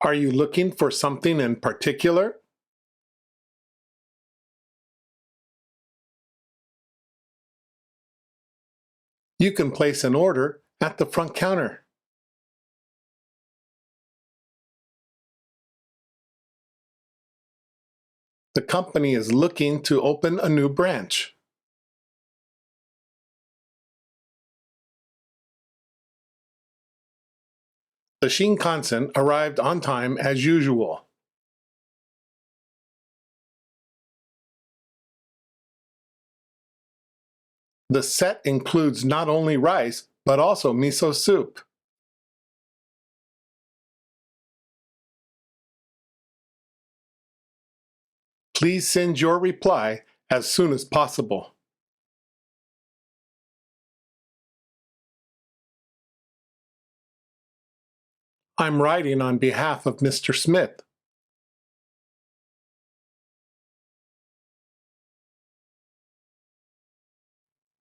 Are you looking for something in particular? You can place an order at the front counter. The company is looking to open a new branch. The Shinkansen arrived on time as usual. The set includes not only rice, but also miso soup. Please send your reply as soon as possible. I'm writing on behalf of Mr. Smith.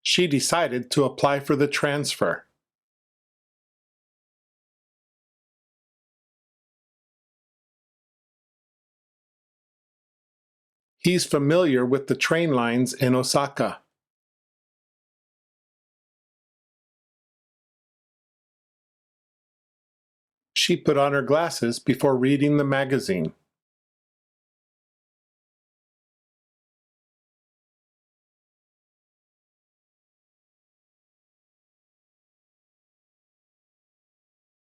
She decided to apply for the transfer. He's familiar with the train lines in Osaka. She put on her glasses before reading the magazine.